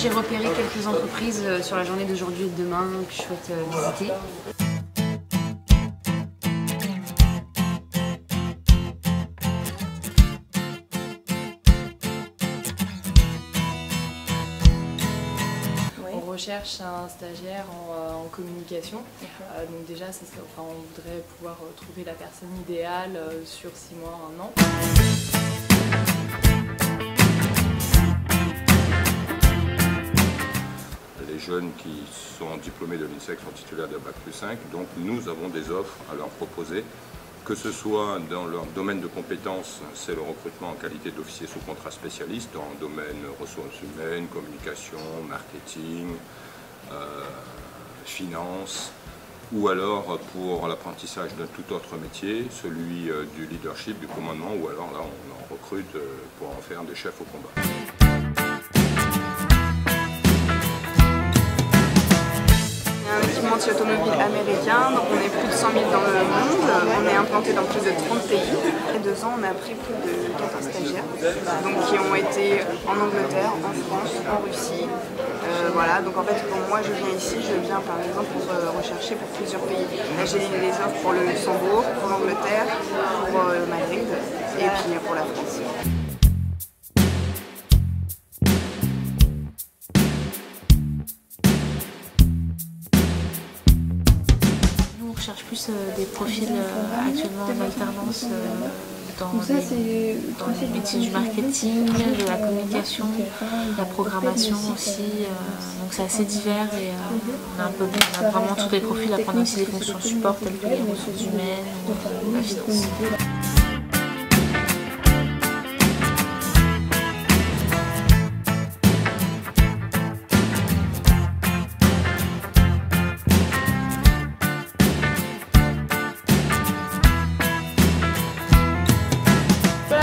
J'ai repéré quelques entreprises sur la journée d'aujourd'hui et de demain que je souhaite visiter. On recherche un stagiaire en communication. Donc déjà, on voudrait pouvoir trouver la personne idéale sur 6 mois, 1 an. Les jeunes qui sont diplômés de l'INSEC sont titulaires de Bac+5, donc nous avons des offres à leur proposer, que ce soit dans leur domaine de compétences, c'est le recrutement en qualité d'officier sous contrat spécialiste, dans le domaine ressources humaines, communication, marketing, finance, ou alors pour l'apprentissage d'un tout autre métier, celui du leadership, du commandement, ou alors là on en recrute pour en faire des chefs au combat. Un équipementier automobile américain, donc on est plus de 100 000 dans le monde, on est implanté dans plus de 30 pays. Il y a 2 ans, on a pris plus de 14 stagiaires, donc qui ont été en Angleterre, en France, en Russie. Voilà, donc en fait, quand moi je viens ici, je viens par exemple pour rechercher pour plusieurs pays. Là, j'ai des offres pour le Luxembourg, pour l'Angleterre, pour Madrid et puis pour la France. On cherche plus des profils actuellement en alternance dans les métiers du marketing, de la communication, de la programmation aussi. Donc c'est assez divers et on a vraiment tous les profils à prendre aussi des fonctions support telles que les ressources humaines ou la finance.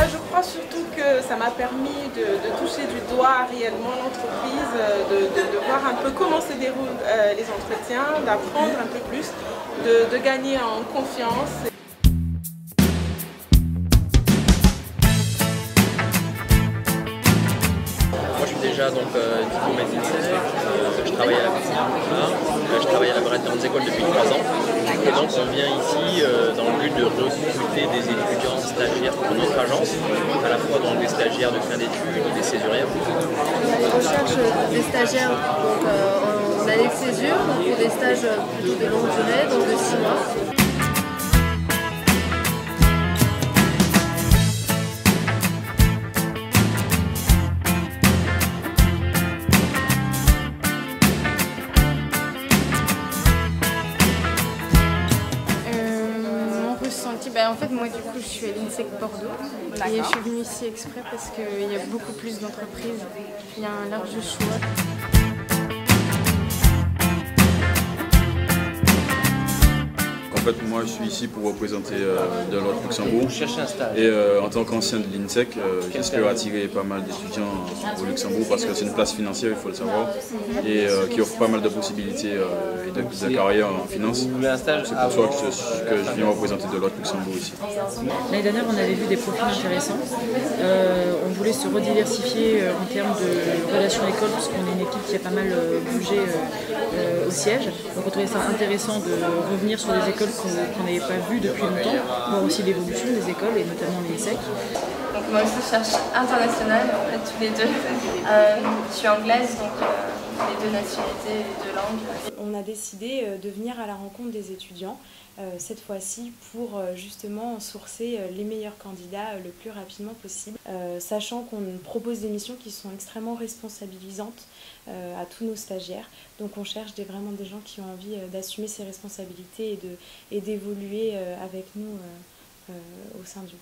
Je crois surtout que ça m'a permis de toucher du doigt réellement l'entreprise, de voir un peu comment se déroulent les entretiens, d'apprendre un peu plus, de gagner en confiance. Moi je suis déjà diplômé de l'INSEC, je travaille à la Brette Grandes Écoles depuis 3 ans. Et donc on vient ici dans le but de recruter des étudiants stagiaires pour notre agence, à la fois donc des stagiaires de fin d'études ou des césurières. On cherche des stagiaires en année de césure, donc pour des stages plutôt de longue durée, donc de 6 mois. En fait, moi, du coup, je suis à l'INSEC Bordeaux et je suis venue ici exprès parce qu'il y a beaucoup plus d'entreprises, il y a un large choix. En fait, moi je suis ici pour représenter Deloitte Luxembourg et en tant qu'ancien de l'INSEC, j'espère attirer pas mal d'étudiants au Luxembourg parce que c'est une place financière, il faut le savoir, et qui offre pas mal de possibilités et de carrière en finance. C'est pour ça que je viens représenter Deloitte Luxembourg ici. L'année dernière, on avait vu des profils intéressants. On voulait se rediversifier en termes de relations écoles puisqu'on est une équipe qui a pas mal bougé au siège. Donc on trouvait ça intéressant de revenir sur des écoles qu'on n'avait pas vues depuis longtemps, voir aussi l'évolution des écoles et notamment l'INSEC. Donc moi aussi je cherche international, en fait tous les deux. Je suis anglaise, donc les 2 nationalités, les 2 langues. On a décidé de venir à la rencontre des étudiants, cette fois-ci pour justement sourcer les meilleurs candidats le plus rapidement possible, sachant qu'on propose des missions qui sont extrêmement responsabilisantes à tous nos stagiaires. Donc on cherche vraiment des gens qui ont envie d'assumer ces responsabilités et d'évoluer avec nous au sein du groupe.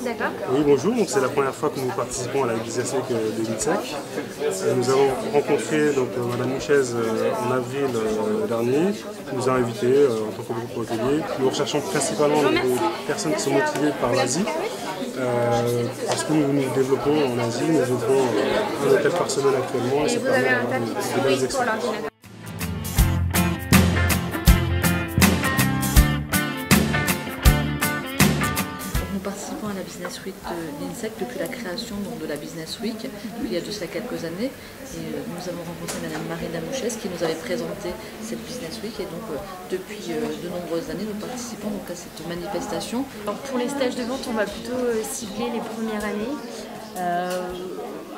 D'accord. Oui, bonjour. C'est la première fois que nous participons à la bibliothèque de l'INSEC. Nous avons rencontré Madame Michez en avril dernier, qui nous a invités en tant que groupe hôtelier. Nous recherchons principalement des personnes qui sont motivées par l'Asie, parce que nous nous développons en Asie, nous ouvrons un hôtel par semaine actuellement et ça permet d'avoir de belles expériences. Nous participons à la Business Week de l'INSEC depuis la création donc, de la Business Week, il y a de cela quelques années. Et nous avons rencontré Madame Marie Damouchès qui nous avait présenté cette Business Week et donc depuis de nombreuses années nous participons donc, à cette manifestation. Alors, pour les stages de vente, on va plutôt cibler les premières années.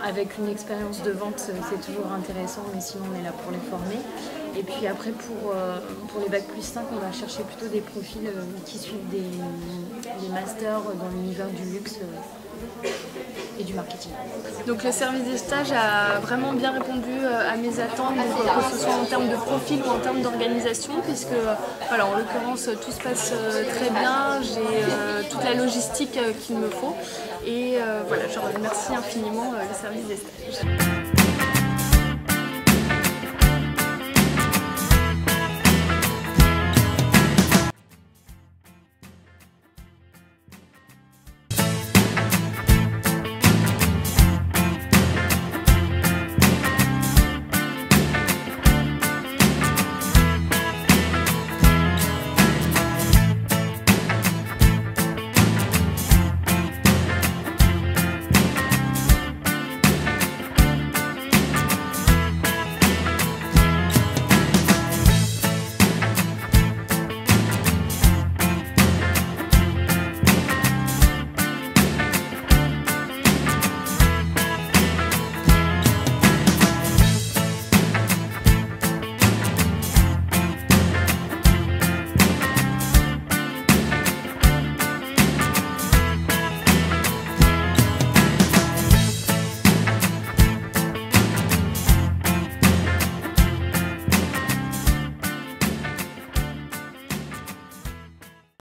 Avec une expérience de vente, c'est toujours intéressant, mais sinon on est là pour les former. Et puis après, pour les Bac plus 5, on va chercher plutôt des profils qui suivent des masters dans l'univers du luxe et du marketing. Donc le service des stages a vraiment bien répondu à mes attentes, que ce soit en termes de profil ou en termes d'organisation, puisque voilà, en l'occurrence tout se passe très bien, j'ai toute la logistique qu'il me faut et voilà, je remercie infiniment le service des stages.